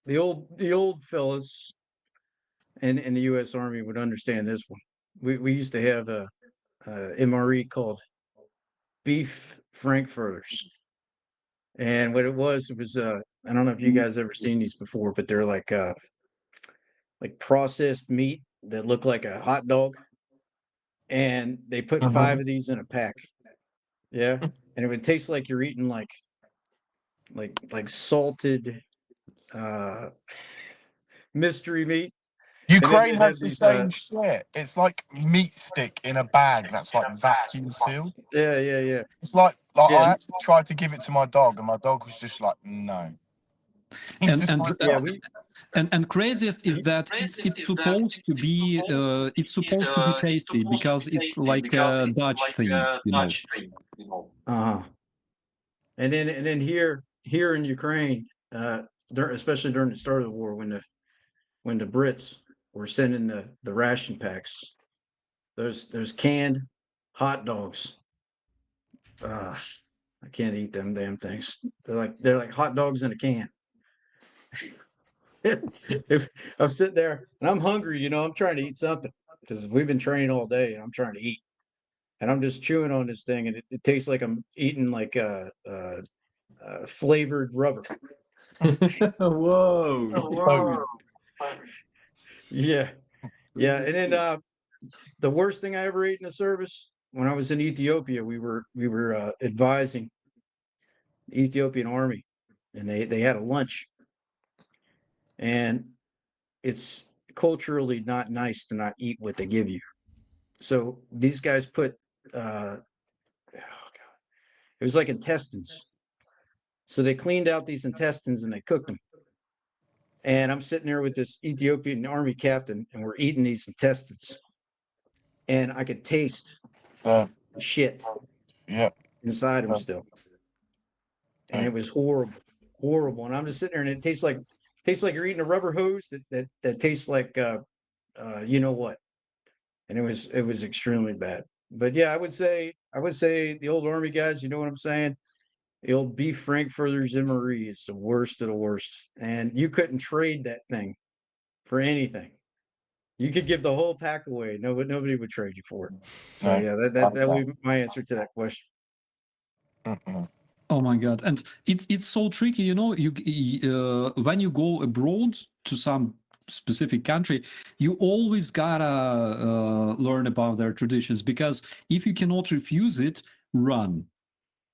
the old fellas in the U.S. Army would understand this one. We used to have a MRE called beef frankfurters, and what it was I don't know if you guys ever seen these before, but they're like processed meat that look like a hot dog, and they put 5 of these in a pack. Yeah, and it would taste like you're eating like salted uh mystery meat. Ukraine It has had the these same shit. It's like meat stick in a bag that's like vacuum sealed. yeah. It's like I Yeah. actually tried to give it to my dog, and my dog was just like, no. He And just and like, Yeah, and craziest is that it's supposed to be tasty because it's like a Dutch thing, you know. uh-huh. And then here in Ukraine, especially during the start of the war, when the Brits were sending the ration packs, those canned hot dogs. I can't eat them damn things. They're like hot dogs in a can. If I'm sitting there and I'm hungry, I'm trying to eat something because we've been training all day and I'm trying to eat. And I'm just chewing on this thing, and it tastes like I'm eating like flavored rubber. Whoa. oh, Yeah, yeah. And then the worst thing I ever ate in a service when I was in Ethiopia, we were advising the Ethiopian army, and they had a lunch, and it's culturally not nice to not eat what they give you. So these guys put oh god, it was like intestines. So they cleaned out these intestines and they cooked them. And I'm sitting there with this Ethiopian army captain, and we're eating these intestines, and I could taste the shit yeah. inside them still, and it was horrible, horrible. And I'm just sitting there, and it tastes like you're eating a rubber hose that tastes like you know what, and it was extremely bad. But yeah, I would say the old army guys, you know what I'm saying? The old beef frankfurter Zimmery is the worst of the worst, and you couldn't trade that thing for anything. You could give the whole pack away. Nobody would trade you for it. So No. yeah, that would be my answer to that question. Mm-mm. Oh my God. And it's so tricky, you know, when you go abroad to some specific country, you always gotta learn about their traditions, because if you cannot refuse it, run,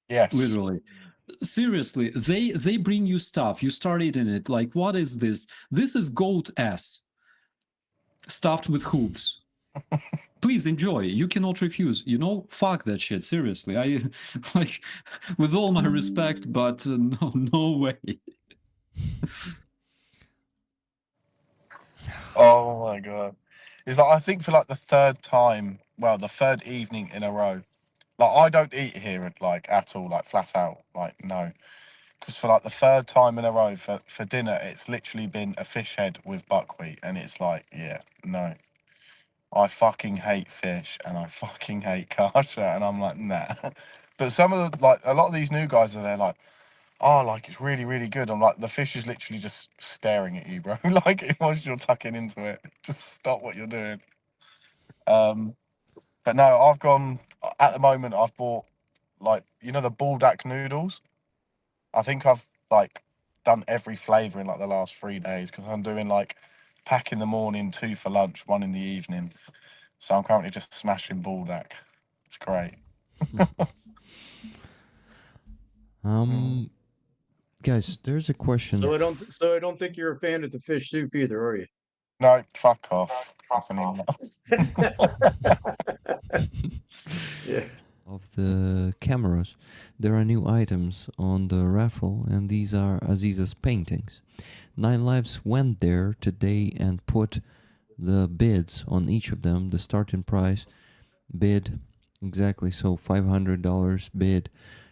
Yes. literally. Seriously, they bring you stuff, you start eating it, like, what is this? This is goat ass stuffed with hooves. Please enjoy. You cannot refuse. You know, fuck that shit. Seriously, I like, with all my respect, but no way. Oh my god. It's like, I think for like the third time, well, the third evening in a row, like I don't eat here like at all, like flat out, like no. Because for like the third time in a row for dinner, it's literally been a fish head with buckwheat, and it's like, yeah, no. I fucking hate fish and I fucking hate kasha, and I'm like, nah. But some of the, like, a lot of these new guys are there like, oh, like, it's really, really good. I'm like, the fish is literally just staring at you, bro. Like, once you're tucking into it, just stop what you're doing. But no, I've gone, at the moment, I've bought, like, you know, the baldak noodles. I think I've, like, done every flavour in, like, the last 3 days, because I'm doing, like, pack in the morning, 2 for lunch, 1 in the evening. So I'm currently just smashing baldak. It's great. Guys, there's a question. So I don't think you're a fan of the fish soup either, are you? No, fuck off. Definitely not. Yeah. Of the cameras, there are new items on the raffle, and these are Aziza's paintings. 9 Lives went there today and put the bids on each of them. The starting price bid, exactly, so $500 bid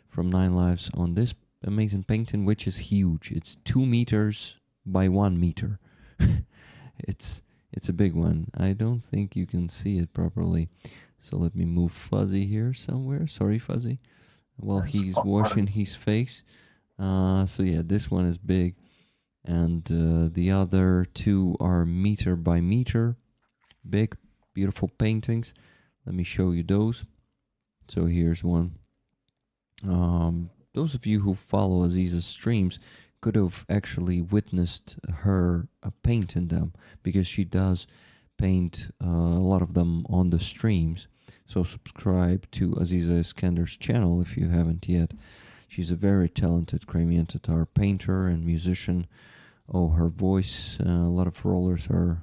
from 9 Lives on this amazing painting, which is huge. It's 2 meters by 1 meter. It's a big one. I don't think you can see it properly. So let me move Fuzzy here somewhere. Sorry, Fuzzy. While he's washing his face. So yeah, this one is big. And the other 2 are meter by meter. Big, beautiful paintings. Let me show you those. So here's one. Those of you who follow Aziza's streams could have actually witnessed her painting them, because she does paint a lot of them on the streams. So subscribe to Aziza Iskander's channel if you haven't yet. She's a very talented Crimean Tatar painter and musician. Oh, her voice, a lot of rollers are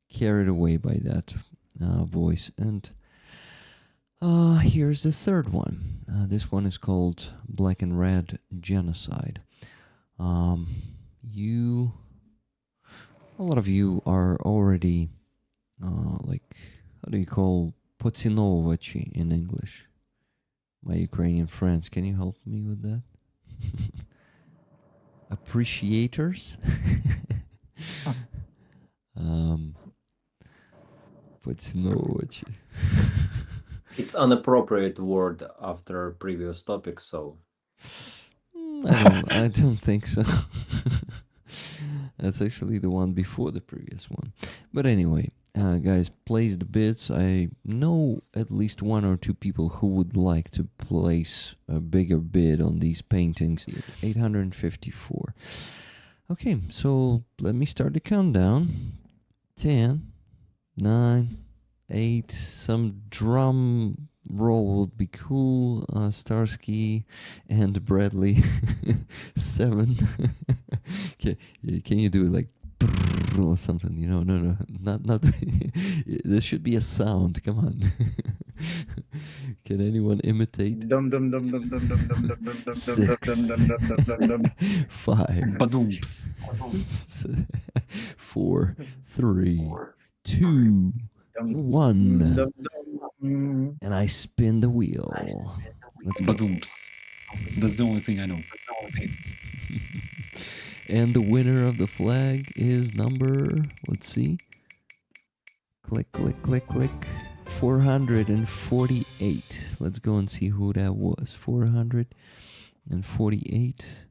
carried away by that voice. And here's the third one. This one is called Black and Red Genocide. A lot of you are already, like, how do you call potsinovachi in English? My Ukrainian friends, can you help me with that? Appreciators? Potsinovachi. It's an appropriate word after previous topic, so I don't think so. That's actually the one before the previous one. But anyway, guys, place the bids. I know at least one or two people who would like to place a bigger bid on these paintings. 854. Okay, so let me start the countdown. 10, 9, 8, some drum roll would be cool. Starsky and Bradley. 7. Okay, can you do it like or something? You know, no, not. There should be a sound. Come on. Can anyone imitate? Dum dum dum dum dum dum dum dum dum dum 6, dum dum dum dum dum dum. 5, Badooms. 4, 3, 2, 1, and I spin the wheel. Let's go. Badooms. That's the only thing I know. And the winner of the flag is number, let's see. Click, click, click, click. 448. Let's go and see who that was. 448.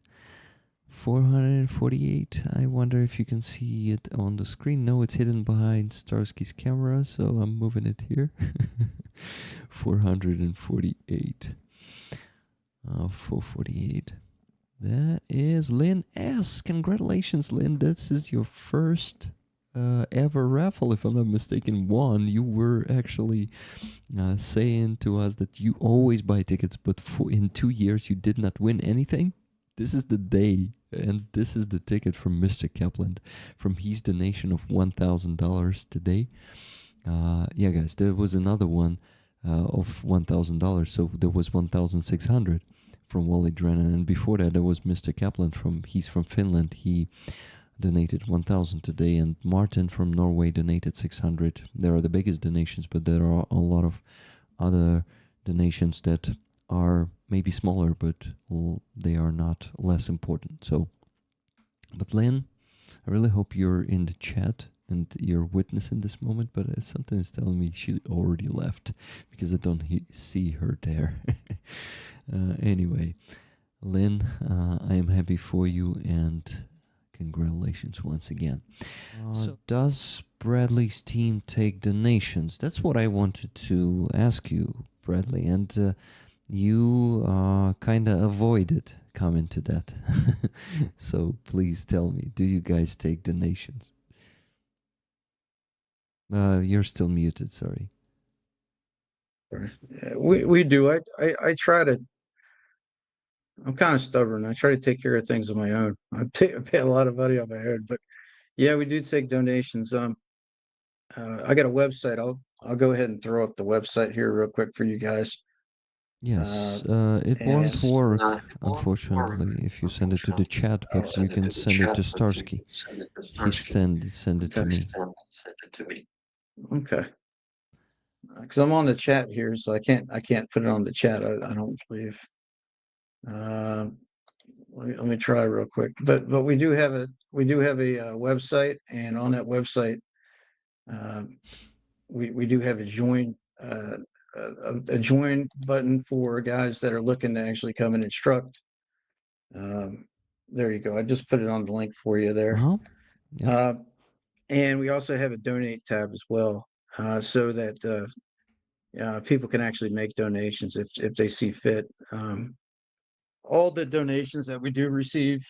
448. I wonder if you can see it on the screen. No, it's hidden behind Starsky's camera, so I'm moving it here. 448. 448. That is Lynn S. Congratulations, Lynn. This is your first ever raffle, if I'm not mistaken. One, you were actually saying to us that you always buy tickets, but in 2 years you did not win anything. This is the day, and this is the ticket from Mr. Kaplan, from his donation of $1,000 today. Yeah, guys, there was another one of $1,000, so there was 1,600 from Wally Drennan, and before that there was Mr. Kaplan he's from Finland. He donated 1,000 today, and Martin from Norway donated 600. There are the biggest donations, but there are a lot of other donations that are maybe smaller, but they are not less important. So, but Lynn, I really hope you're in the chat and you're witnessing this moment, but something is telling me she already left because I don't see her there. Anyway, Lynn, I am happy for you, and congratulations once again. So does Bradley's team take donations? That's what I wanted to ask you, Bradley, and you kind of avoided coming to that. So please tell me, do you guys take donations? You're still muted, sorry. Yeah, we do. I try to. I'm kind of stubborn. I try to take care of things on my own. I pay a lot of money on my own, but yeah, we do take donations. I got a website. I'll go ahead and throw up the website here real quick for you guys. Yes, it won't work, unfortunately, if you send it to the chat, but you can send it to Starsky. He send it to me. Okay. Because I'm on the chat here, so I can't put it on the chat. I don't believe. Let me try real quick. But we do have a website, and on that website, we do have a join a join button for guys that are looking to actually come and instruct. There you go. I just put it on the link for you there. Yep. And we also have a donate tab as well, so that people can actually make donations if they see fit. all the donations that we do receive,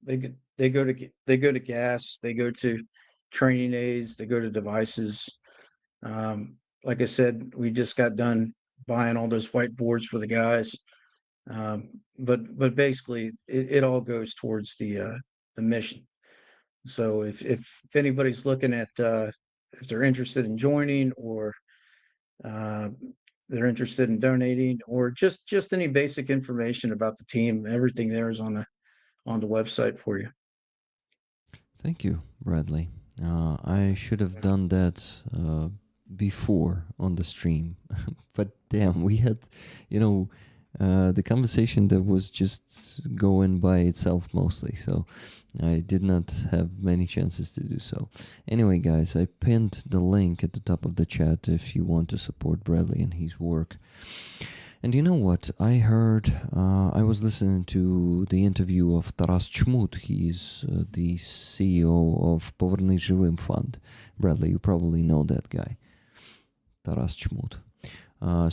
they go to gas, they go to training aids, they go to devices. Like I said, we just got done buying all those whiteboards for the guys. But basically, it all goes towards the mission. So if anybody's looking at if they're interested in joining, or uh, they're interested in donating, or just any basic information about the team, everything there is on the website for you. Thank you, Bradley. I should have done that before on the stream, but damn, we had, the conversation that was just going by itself mostly, so I did not have many chances to do so. Anyway, guys, I pinned the link at the top of the chat if you want to support Bradley and his work. And you know what? I heard, I was listening to the interview of Taras Chmut. He's the CEO of Poverny Живым Fund. Bradley, you probably know that guy, Taras Chmut.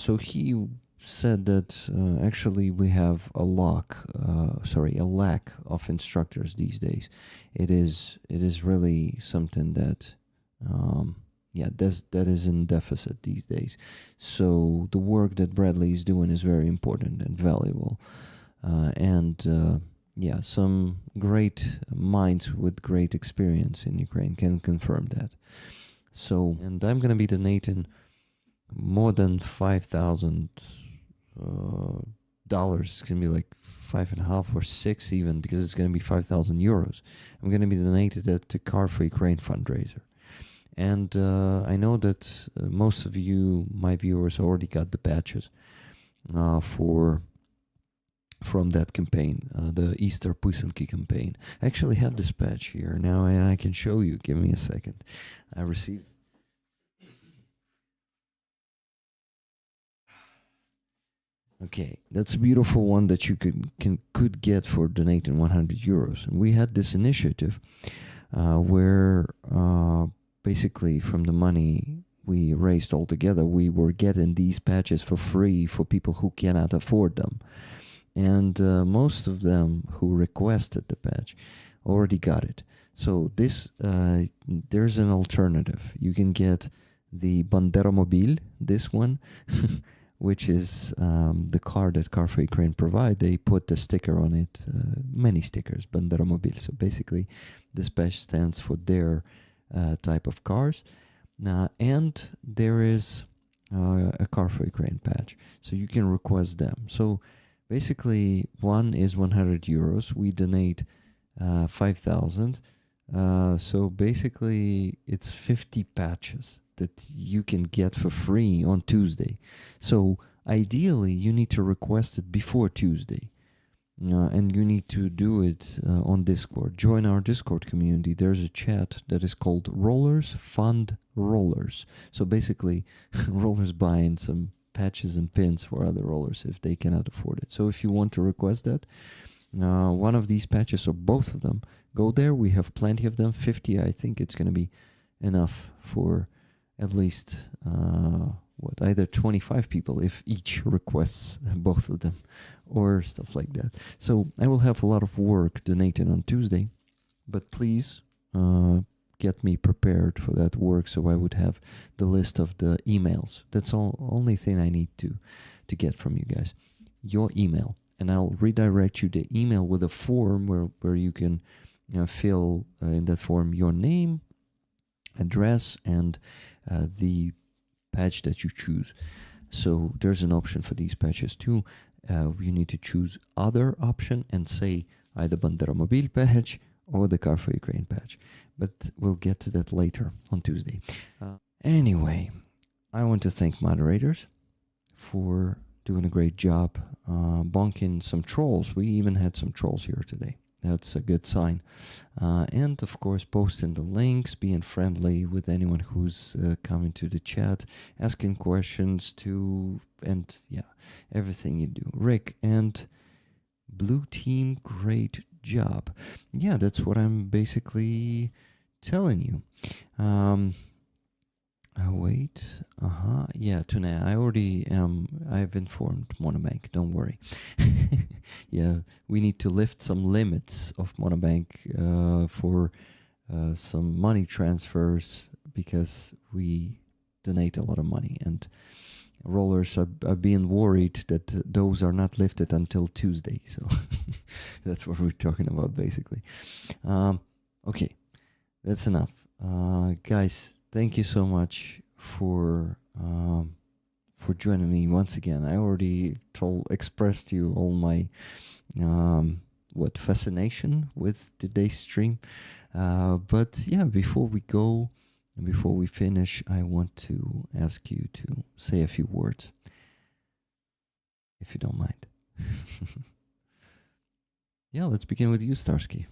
So he said that actually we have a lack of instructors these days. It is really something that that is in deficit these days. So the work that Bradley is doing is very important and valuable. Some great minds with great experience in Ukraine can confirm that. So, and I'm going to be donating more than $5,000. It's going to be like 5.5 or 6 even, because it's going to be 5,000 euros. I'm going to be donated at the Car for Ukraine fundraiser. And I know that most of you, my viewers, already got the badges from that campaign, the Easter Писанки campaign. I actually have this badge here now, and I can show you. Give me a second. I received. Okay, that's a beautiful one that you could get for donating 100 euros. And we had this initiative where basically from the money we raised all together, we were getting these patches for free for people who cannot afford them. And most of them who requested the patch already got it. So this there's an alternative. You can get the Banderomobil, this one, which is the car that Car for Ukraine provide. They put the sticker on it, many stickers, Banderomobil. So basically, this patch stands for their type of cars. And there is a Car for Ukraine patch. So you can request them. So basically, one is 100 euros. We donate 5,000. So basically, it's 50 patches that you can get for free on Tuesday. So ideally, you need to request it before Tuesday. And you need to do it on Discord. Join our Discord community. There's a chat that is called Rollers Fund Rollers. So basically, rollers buying some patches and pins for other rollers if they cannot afford it. So if you want to request that, one of these patches or both of them, go there. We have plenty of them. 50, I think it's going to be enough for at least either 25 people if each requests both of them, or stuff like that. So I will have a lot of work donated on Tuesday, but please get me prepared for that work, so I would have the list of the emails. That's only thing I need to get from you guys, your email, and I'll redirect you the email with a form where you can fill in that form your name, address, and the patch that you choose. So there's an option for these patches too. You need to choose other option and say either Banderomobil patch or the Car for Ukraine patch. But we'll get to that later on Tuesday. Anyway, I want to thank moderators for doing a great job bonking some trolls. We even had some trolls here today. That's a good sign. And of course, posting the links, being friendly with anyone who's coming to the chat, asking questions too, and everything you do. Rick and Blue Team, great job. Yeah, that's what I'm basically telling you. Wait. Yeah, tonight I already I've informed Monobank. Don't worry. Yeah, we need to lift some limits of Monobank for some money transfers because we donate a lot of money, and rollers are being worried that those are not lifted until Tuesday. So that's what we're talking about, basically. Okay, that's enough. Guys, thank you so much for joining me once again. I already expressed to you all my fascination with today's stream. But yeah, before we go and before we finish, I want to ask you to say a few words, if you don't mind. Yeah, let's begin with you, Starsky.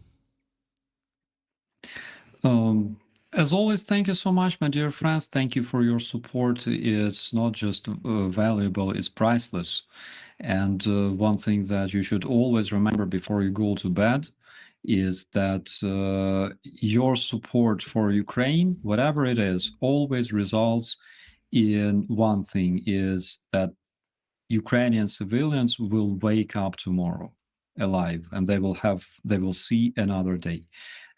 As always, thank you so much, my dear friends. Thank you for your support. It's not just valuable, it's priceless. And one thing that you should always remember before you go to bed is that your support for Ukraine, whatever it is, always results in one thing, is that Ukrainian civilians will wake up tomorrow alive, and they will see another day.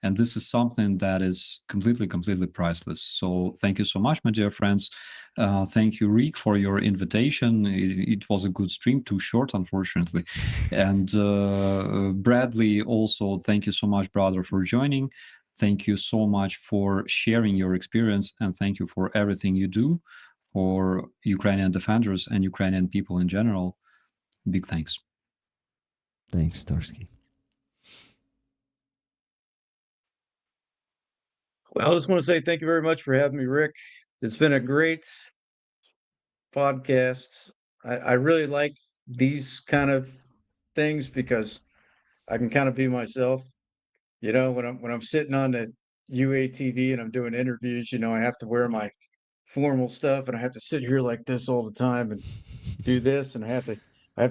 And this is something that is completely priceless. So thank you so much, my dear friends. Thank you, Rick, for your invitation. It was a good stream, too short, unfortunately. And Bradley, also, thank you so much, brother, for joining. Thank you so much for sharing your experience, and thank you for everything you do for Ukrainian defenders and Ukrainian people in general. Big thanks. Thanks, Starsky. Well, I just want to say thank you very much for having me, Rick. It's been a great podcast. I really like these kind of things because I can kind of be myself. You know, when I'm sitting on the UATV and I'm doing interviews, you know, I have to wear my formal stuff and I have to sit here like this all the time and do this, and I have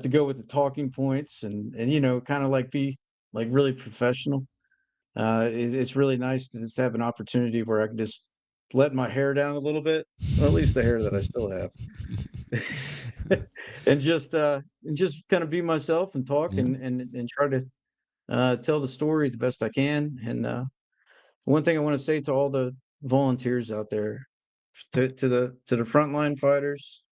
to go with the talking points and you know, kind of like be like really professional. It's really nice to just have an opportunity where I can just let my hair down a little bit, or at least the hair that I still have, and just kind of be myself and talk Yeah. and try to tell the story the best I can. And one thing I want to say to all the volunteers out there, to the frontline fighters,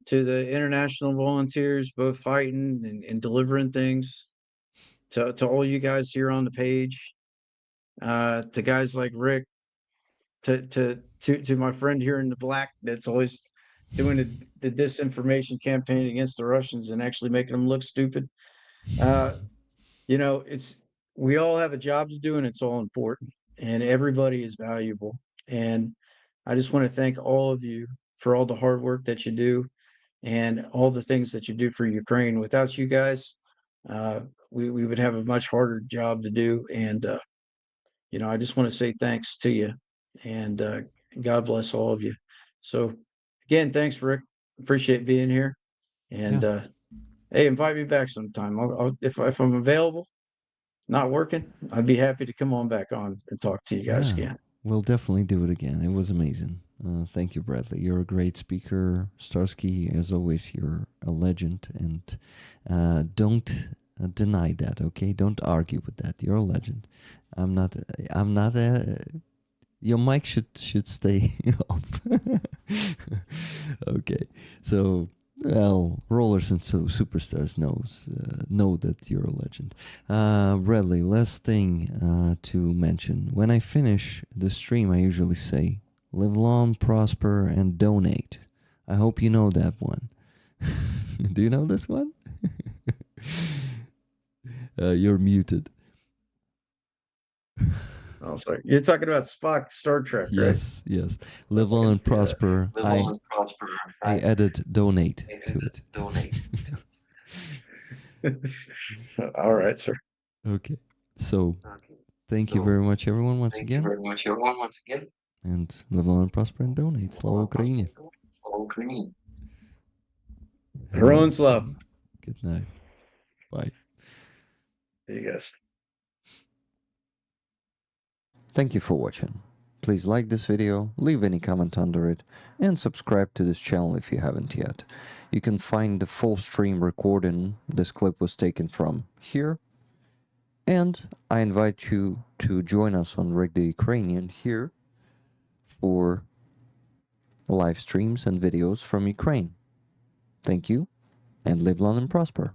to the international volunteers, both fighting and delivering things, to all you guys here on the page, to guys like Rick, to my friend here in the black that's always doing the disinformation campaign against the Russians and actually making them look stupid. You know, we all have a job to do and it's all important and everybody is valuable. And I just want to thank all of you for all the hard work that you do and all the things that you do for Ukraine. Without you guys, we would have a much harder job to do. And, you know, I just want to say thanks to you and God bless all of you. So, again, thanks, Rick. Appreciate being here. And hey, invite me back sometime. If I'm available, not working, I'd be happy to come on back on and talk to you guys again. We'll definitely do it again. It was amazing. Thank you, Bradley. You're a great speaker. Starsky, as always, you're a legend. And don't deny that, okay? Don't argue with that. You're a legend. I'm not your mic should stay off. Okay. So, well, rollers and superstars know that you're a legend. Bradley, last thing to mention. When I finish the stream, I usually say, live long, prosper, and donate. I hope you know that one. Do you know this one? You're muted. Oh, sorry. You're talking about Spock, Star Trek, right? Yes. Live long and prosper. I added donate to it. All right, sir. Okay. So, thank you very much, everyone, once again. And live long and prosper and donate. Slava Ukraini. Heroin Slav. Good night. Bye. You guys. Thank you for watching. Please like this video, leave any comment under it, and subscribe to this channel if you haven't yet. You can find the full stream recording. This clip was taken from here. And I invite you to join us on Rig the Ukrainian here for live streams and videos from Ukraine. Thank you, and live long and prosper.